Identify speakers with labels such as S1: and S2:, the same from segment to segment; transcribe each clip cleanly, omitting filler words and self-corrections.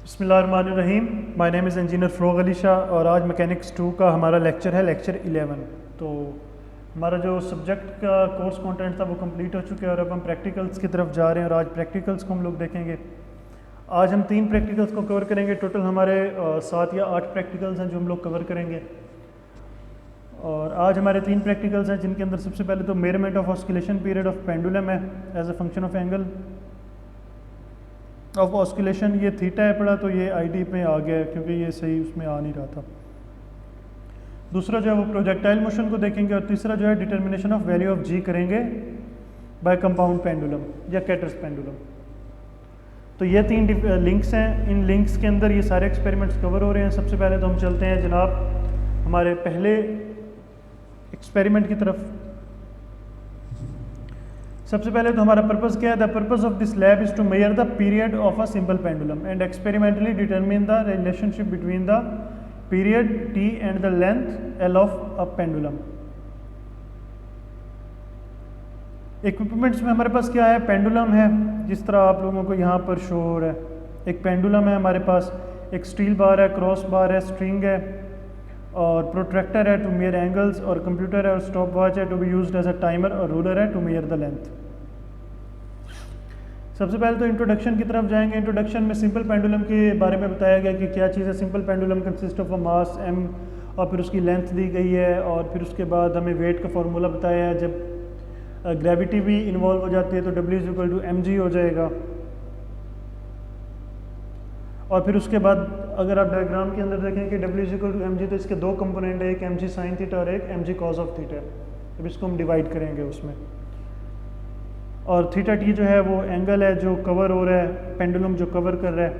S1: बिस्मिल्लाहिर्रहमानिर्रहीम। My name is engineer Farogh Ali Shah और आज मैकेनिक्स 2 का हमारा लेक्चर है, लेक्चर 11। तो हमारा जो सब्जेक्ट का कोर्स कंटेंट था वो कंप्लीट हो चुका है और अब हम प्रैक्टिकल्स की तरफ जा रहे हैं और आज प्रैक्टिकल्स को हम लोग देखेंगे। आज हम 3 प्रैक्टिकल्स को कवर करेंगे। टोटल हमारे 7 या 8 प्रैक्टिकल्स हैं जो हम लोग कवर करेंगे। और आज हमारे 3 प्रैक्टिकल्स हैं जिनके अंदर सबसे पहले तो measurement of oscillation period of pendulum है as a function of angle of oscillation. ये थीटा है पड़ा तो ये आई डी पे आ गया है क्योंकि ये सही उसमें आ नहीं रहा था। दूसरा जो है वो प्रोजेक्टाइल मोशन को देखेंगे और तीसरा जो है डिटर्मिनेशन ऑफ वैल्यू ऑफ जी करेंगे बाय कंपाउंड पेंडुलम या कैटर्स पेंडुलम। तो ये 3 लिंक्स हैं। इन लिंक्स के अंदर ये सारे एक्सपेरिमेंट्स कवर हो रहे हैं। सबसे पहले तो हम चलते हैं जनाब हमारे पहले एक्सपेरिमेंट की तरफ। सबसे पहले तो हमारा पर्पस क्या है? The purpose of this lab is to measure the period of a simple pendulum and experimentally determine the relationship between the period T and the length L of a pendulum. Equipments में हमारे पास क्या है? Pendulum है, जिस तरह आप लोगों को यहाँ पर शो हो रहा है। एक पेंडुलम है हमारे पास, एक स्टील बार है, क्रॉस बार है, स्ट्रिंग है और प्रोट्रैक्टर है टू मेजर एंगल्स और कंप्यूटर है और स्टॉप वॉच है to be used as a timer और रूलर है टू मेजर द लेंथ। सबसे पहले तो इंट्रोडक्शन की तरफ जाएंगे। इंट्रोडक्शन में सिंपल पेंडुलम के बारे में बताया गया कि क्या चीज़ है। Simple pendulum consist of a mass m और फिर उसकी लेंथ दी गई है और फिर उसके बाद हमें वेट का फार्मूला बताया है। जब ग्रेविटी भी इन्वॉल्व हो जाती है तो W = mg हो जाएगा। और फिर उसके बाद अगर आप डायग्राम के अंदर देखें कि W = mg तो इसके 2 कंपोनेंट है, एक mg sin थीटा और एक mg cos ऑफ थीटा। अब इसको हम डिवाइड करेंगे उसमें। और थीटा टी जो है वो एंगल है जो कवर हो रहा है, पेंडुलम जो कवर कर रहा है।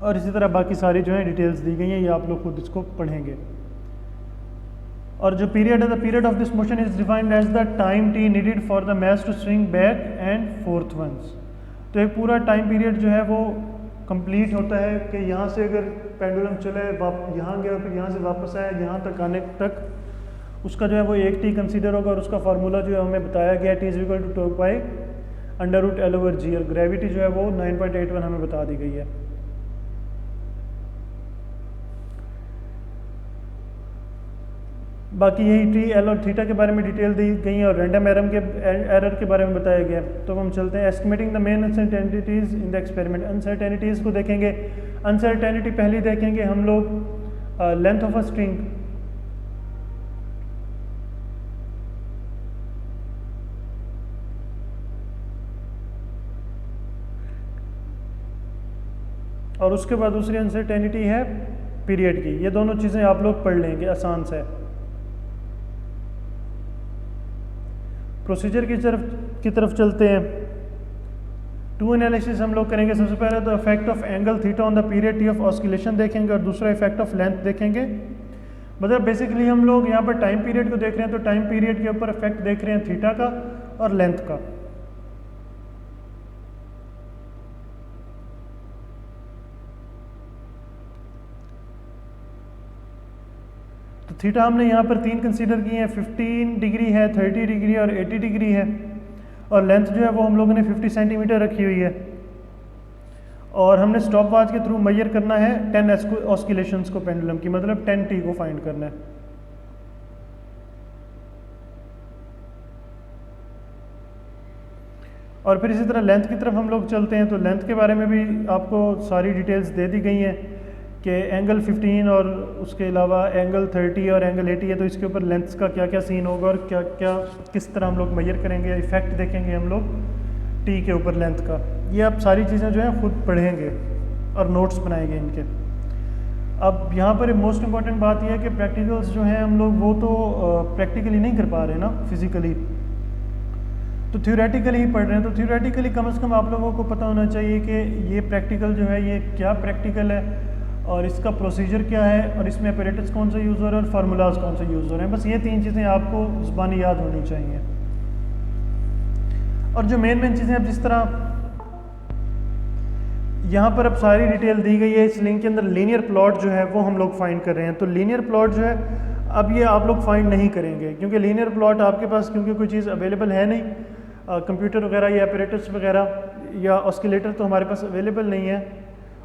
S1: और इसी तरह बाकी सारी जो है डिटेल्स दी गई हैं, ये आप लोग खुद इसको पढ़ेंगे। और जो पीरियड है, the period of this motion is defined as the time T needed for the mass to swing back and forth once. तो एक पूरा टाइम पीरियड जो है वो कंप्लीट होता है कि यहाँ से अगर पेंडुलम चले यहाँ गया फिर यहाँ से वापस आया, यहाँ तक आने तक उसका जो है वो 1 टी कंसीडर होगा। और उसका फार्मूला जो है हमें बताया गया T = 2π√L/g और ग्रेविटी जो है वो 9.81 हमें बता दी गई है। बाकी यही टी एल और थीटा के बारे में डिटेल दी गई है और रैंडम एरर के बारे में बताया गया। तो हम चलते हैं estimating the main uncertainties in the experiment. Uncertainties को देखेंगे। अनसर्टेनिटी पहली देखेंगे हम लोग लेंथ ऑफ अ स्ट्रिंग। और उसके बाद दूसरी अनसर्टेनिटी है पीरियड की। ये दोनों चीज़ें आप लोग पढ़ लेंगे, आसान से। प्रोसीजर की तरफ चलते हैं। 2 एनालिसिस हम लोग करेंगे। सबसे पहले तो effect of angle theta on the period T of oscillation देखेंगे और दूसरा इफेक्ट ऑफ लेंथ देखेंगे। मतलब बेसिकली हम लोग यहाँ पर टाइम पीरियड को देख रहे हैं तो टाइम पीरियड के ऊपर इफेक्ट देख रहे हैं थीटा का और लेंथ का। तो थीटा हमने यहाँ पर 3 कंसीडर किए हैं, 15 डिग्री है, 30 डिग्री और 80 डिग्री है। और लेंथ जो है वो हम लोगों ने 50 सेंटीमीटर रखी हुई है। और हमने स्टॉप वॉच के थ्रू मेजर करना है 10 ऑस्किलेशंस को पेंडुलम की, मतलब 10 टी को फाइंड करना है। और फिर इसी तरह लेंथ की तरफ हम लोग चलते हैं। तो लेंथ के बारे में भी आपको सारी डिटेल्स दे दी गई हैं कि एंगल 15 और उसके अलावा एंगल 30 और एंगल 80 है। तो इसके ऊपर लेंथ्स का क्या क्या सीन होगा और क्या क्या किस तरह हम लोग मेजर करेंगे, इफेक्ट देखेंगे हम लोग टी के ऊपर लेंथ का। ये आप सारी चीज़ें जो हैं खुद पढ़ेंगे और नोट्स बनाएंगे इनके। अब यहाँ पर मोस्ट इम्पॉर्टेंट बात यह है कि प्रैक्टिकल्स जो हैं हम लोग वो तो प्रैक्टिकली नहीं कर पा रहे ना, फिज़िकली, तो थ्योरेटिकली ही पढ़ रहे हैं। तो थ्योरेटिकली कम से कम आप लोगों को पता होना चाहिए कि ये प्रैक्टिकल जो है ये क्या प्रैक्टिकल है और इसका प्रोसीजर क्या है और इसमें अपैरेटस कौन सा यूज़ हो रहा है और फार्मूलाज कौन से यूज़ हो रहे हैं। बस ये 3 चीज़ें आपको ज़ुबानी याद होनी चाहिए। और जो मेन चीज़ें, अब जिस तरह यहाँ पर अब सारी डिटेल दी गई है, इस लिंक के अंदर लीनियर प्लॉट जो है वो हम लोग फाइंड कर रहे हैं। तो लीनियर प्लॉट जो है अब ये आप लोग फाइंड नहीं करेंगे क्योंकि लीनियर प्लॉट आपके पास क्योंकि कोई चीज़ अवेलेबल है नहीं, कंप्यूटर वगैरह या अपैरेटस वगैरह या ऑस्किलेटर तो हमारे पास अवेलेबल नहीं है।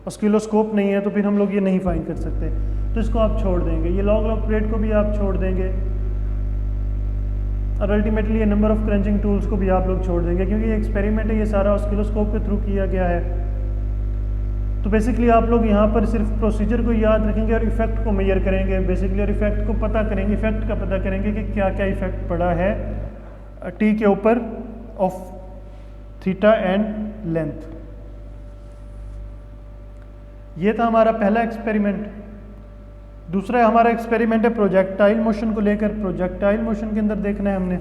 S1: ऑस्किलोस्कोप नहीं है तो फिर हम लोग ये नहीं फाइंड कर सकते, तो इसको आप छोड़ देंगे। ये लॉग लॉग पीरियड को भी आप छोड़ देंगे और अल्टीमेटली ये नंबर ऑफ क्रंचिंग टूल्स को भी आप लोग छोड़ देंगे, क्योंकि ये एक्सपेरिमेंट है, ये सारा ऑस्किलोस्कोप के थ्रू किया गया है। तो बेसिकली आप लोग यहाँ पर सिर्फ प्रोसीजर को याद रखेंगे और इफेक्ट को मेजर करेंगे बेसिकली, और इफेक्ट को पता करेंगे, इफेक्ट का पता करेंगे कि क्या क्या इफेक्ट पड़ा है टी के ऊपर ऑफ थीटा एंड लेंथ। ये था हमारा पहला एक्सपेरिमेंट। दूसरा हमारा एक्सपेरिमेंट है प्रोजेक्टाइल मोशन को लेकर। प्रोजेक्टाइल मोशन के अंदर देखना है हमने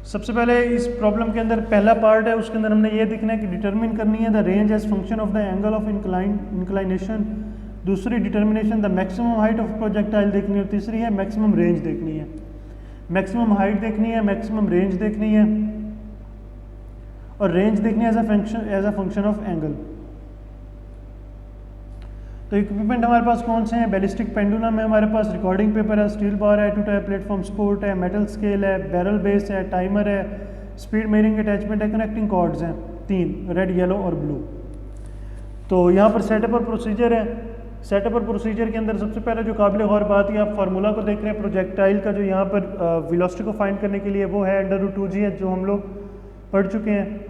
S1: सबसे पहले इस प्रॉब्लम के अंदर पहला पार्ट है, उसके अंदर हमने ये देखना है कि डिटरमिन करनी है the range as function of the angle of inclination. दूसरी determination the maximum height of projectile देखनी है, और तीसरी है मैक्सिमम रेंज देखनी है। मैक्सिमम हाइट देखनी है, मैक्सिमम रेंज देखनी है, और रेंज देखनी है as a function of angle. तो इक्विपमेंट हमारे पास कौन से हैं? बैलिस्टिक पेंडुलम है हमारे पास, रिकॉर्डिंग पेपर है, स्टील बार है, 2 टायर प्लेटफॉर्म सपोर्ट है, मेटल स्केल है, बैरल बेस है, टाइमर है, स्पीड मेजरिंग अटैचमेंट है, कनेक्टिंग कॉर्ड्स हैं 3, रेड, येलो और ब्लू। तो यहाँ पर सेटअप और प्रोसीजर है। सेटअप और प्रोसीजर के अंदर सबसे पहले जो काबिल गौर बात है, आप फार्मूला को देख रहे हैं प्रोजेक्टाइल का, जो यहाँ पर वेलोसिटी को फाइंड करने के लिए वो है √2g है, जो हम लोग पढ़ चुके हैं।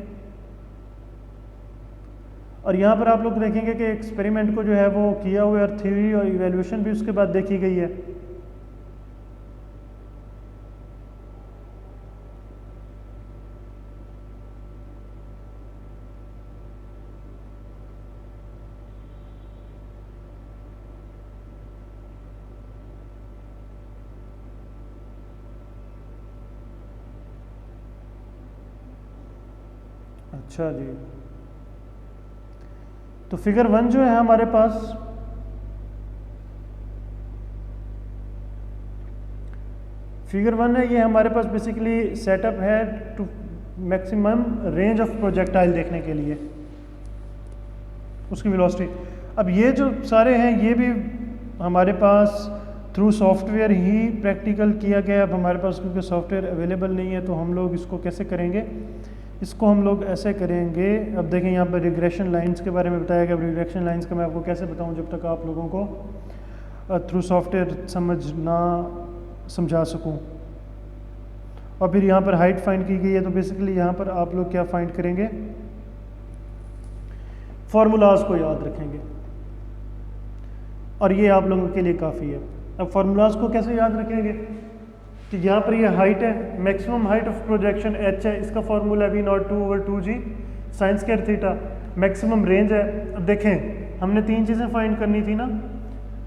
S1: और यहाँ पर आप लोग देखेंगे कि एक्सपेरिमेंट को जो है वो किया हुआ है, और थ्योरी और इवैल्यूएशन भी उसके बाद देखी गई है। अच्छा जी, तो फिगर 1 जो है हमारे पास, फिगर 1 है, ये हमारे पास बेसिकली सेटअप है to maximum range of projectile देखने के लिए, उसकी वेलोसिटी। अब ये जो सारे हैं ये भी हमारे पास थ्रू सॉफ्टवेयर ही प्रैक्टिकल किया गया। अब हमारे पास क्योंकि सॉफ्टवेयर अवेलेबल नहीं है तो हम लोग इसको कैसे करेंगे? इसको हम लोग ऐसे करेंगे। अब देखें यहाँ पर रिग्रेशन लाइंस के बारे में बताया गया। रिग्रेशन लाइंस का मैं आपको कैसे बताऊँ जब तक आप लोगों को थ्रू सॉफ्टवेयर समझा सकूँ। और फिर यहाँ पर हाइट फाइंड की गई है, तो बेसिकली यहाँ पर आप लोग क्या फाइंड करेंगे? फार्मूलाज को याद रखेंगे, और ये आप लोगों के लिए काफ़ी है। अब फार्मूलाज को कैसे याद रखेंगे कि यहाँ पर ये हाइट है, maximum height of projection h है, इसका फार्मूला है V02/2g sine square theta. Maximum range है। अब देखें हमने 3 चीज़ें फाइंड करनी थी ना,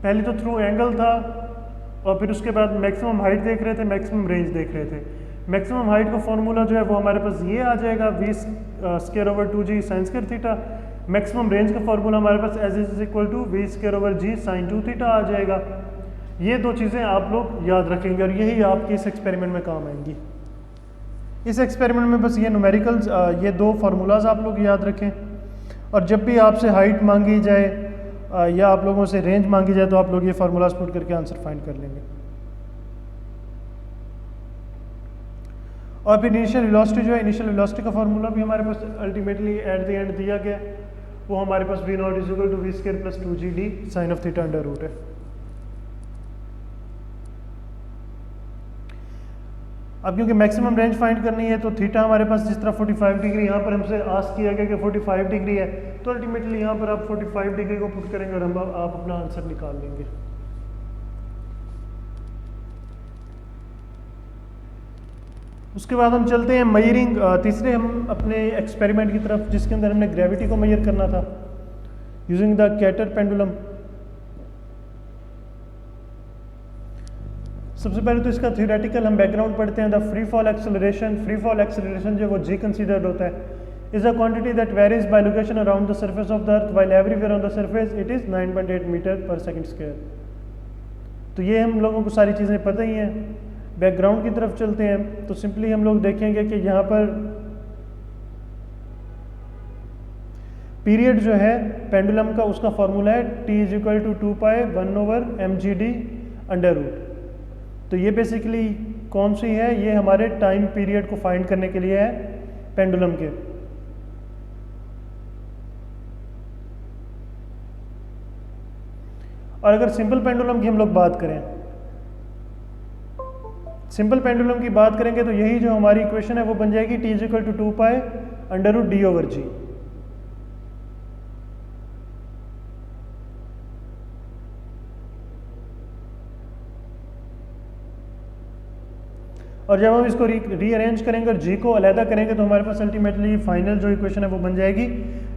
S1: पहले तो थ्रू एंगल था, और फिर उसके बाद मैक्सिमम हाइट देख रहे थे, मैक्सिमम रेंज देख रहे थे। मैक्सिमम हाइट का फार्मूला जो है वो हमारे पास ये आ जाएगा V²/2g sine square theta. Maximum range का फार्मूला हमारे पास V²/g साइन 2 थीटा आ जाएगा। ये 2 चीज़ें आप लोग याद रखेंगे, और यही आपके इस एक्सपेरिमेंट में काम आएंगी। इस एक्सपेरिमेंट में बस ये न्यूमेरिकल्स, ये 2 फार्मूलाज आप लोग याद रखें, और जब भी आपसे हाइट मांगी जाए या आप लोगों से रेंज मांगी जाए तो आप लोग ये फार्मूलाज पुट करके आंसर फाइंड कर लेंगे। और फिर इनिशियल वेलोसिटी जो है, इनिशियल वेलोसिटी का फार्मूला भी हमारे पास अल्टीमेटली एट द एंड दिया गया, वो हमारे पास V0 = V² + 2gd sine of theta under root है। अब क्योंकि मैक्सिमम रेंज फाइंड करनी है तो थीटा हमारे पास जिस तरह 45 डिग्री यहाँ पर हमसे आस्क किया गया कि 45 डिग्री है, तो अल्टीमेटली यहाँ पर आप 45 डिग्री को पुट करेंगे और आप अपना आंसर निकाल लेंगे। उसके बाद हम चलते हैं मेजरिंग, तीसरे हम अपने एक्सपेरिमेंट की तरफ, जिसके अंदर हमने ग्रेविटी को मेजर करना था यूजिंग द कैटर पेंडुलम। सबसे पहले तो इसका थ्योरेटिकल हम बैकग्राउंड पढ़ते हैं। The free fall acceleration, free fall acceleration जो वो जी कंसीडर्ड होता है, is a quantity that varies by location around the surface of the earth while everywhere on the surface it is 9.8 मीटर/सेकंड²। तो ये हम लोगों को सारी चीज़ें पता ही हैं। बैकग्राउंड की तरफ चलते हैं तो सिंपली हम लोग देखेंगे कि यहाँ पर पीरियड जो है पेंडुलम का, उसका फॉर्मूला है T = 2π/1/mgd√। तो ये बेसिकली कौन सी है? ये हमारे टाइम पीरियड को फाइंड करने के लिए है पेंडुलम के। और अगर सिंपल पेंडुलम की हम लोग बात करें, सिंपल पेंडुलम की बात करेंगे तो यही जो हमारी इक्वेशन है वो बन जाएगी t is equal to 2 pi under root d over g. और जब हम इसको रीअरेंज करेंगे और जी को अलहदा करेंगे तो हमारे पास अल्टीमेटली फाइनल जो इक्वेशन है वो बन जाएगी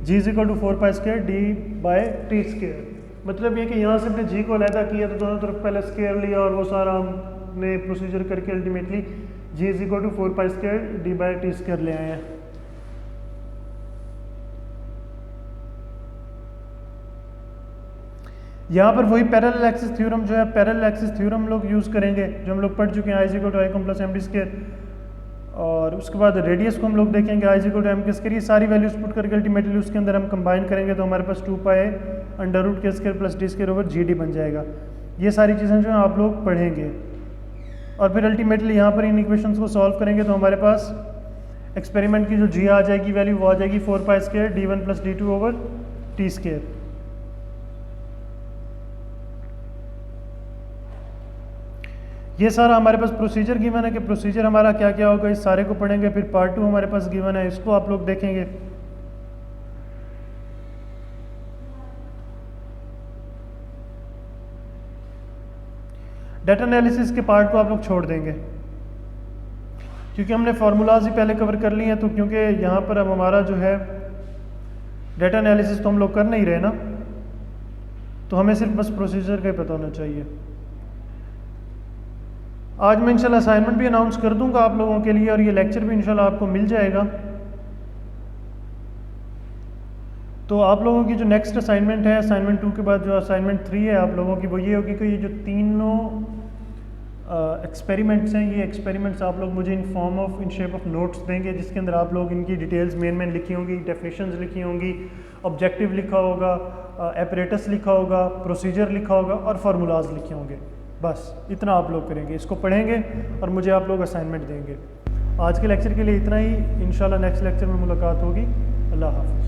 S1: g is equal to 4 pi square D by T square. मतलब ये कि यहाँ से हमने जी को अलहदा किया तो दोनों तरफ पहले स्क्वायर लिया और वो सारा हमने प्रोसीजर करके ultimately g is equal to 4 pi square D by T square ले आए हैं। यहाँ पर वही पैरेलल एक्सिस थ्योरम जो है, पैरेलल एक्सिस थ्योरम हम लोग यूज़ करेंगे जो हम लोग पढ़ चुके हैं, I is equal to I com plus m d square. और उसके बाद रेडियस को हम लोग देखेंगे I is equal to m k square. ये सारी वैल्यूज पुट करके अल्टीमेटली उसके अंदर हम कंबाइन करेंगे तो हमारे पास 2 पाई अंडर रूट के square plus D square over G D बन जाएगा। ये सारी चीज़ें जो है आप लोग पढ़ेंगे और फिर अल्टीमेटली यहाँ पर इन इक्वेशंस को सॉल्व करेंगे तो हमारे पास एक्सपेरिमेंट की जो जी आ जाएगी वैल्यू वो आ जाएगी 4 pi square D one plus D two over T square. ये सारा हमारे पास प्रोसीजर गिवन है कि प्रोसीजर हमारा क्या क्या होगा, इस सारे को पढ़ेंगे। फिर पार्ट 2 हमारे पास गिवन है, इसको आप लोग देखेंगे। डाटा एनालिसिस के पार्ट को आप लोग छोड़ देंगे क्योंकि हमने फार्मूलाज ही पहले कवर कर लिए हैं। तो क्योंकि यहाँ पर अब हमारा जो है डाटा एनालिसिस तो हम लोग कर नहीं रहे ना, तो हमें सिर्फ बस प्रोसीजर का ही पता होना चाहिए। आज मैं इंशाल्लाह असाइनमेंट भी अनाउंस कर दूंगा आप लोगों के लिए और ये लेक्चर भी इंशाल्लाह आपको मिल जाएगा। तो आप लोगों की जो नेक्स्ट असाइनमेंट है, असाइनमेंट 2 के बाद जो असाइनमेंट 3 है आप लोगों की, वो ये होगी कि ये जो तीनों एक्सपेरिमेंट्स हैं, ये एक्सपेरिमेंट्स आप लोग मुझे in form of in shape of notes देंगे जिसके अंदर आप लोग इनकी डिटेल्स मेन लिखी होंगी, डेफिनेशंस लिखी होंगी, ऑब्जेक्टिव लिखा होगा, एपरेटस लिखा होगा, प्रोसीजर लिखा होगा और फार्मूलाज लिखे होंगे। बस इतना आप लोग करेंगे, इसको पढ़ेंगे और मुझे आप लोग असाइनमेंट देंगे। आज के लेक्चर के लिए इतना ही, इंशाल्लाह नेक्स्ट लेक्चर में मुलाकात होगी। अल्लाह हाफ़िज़।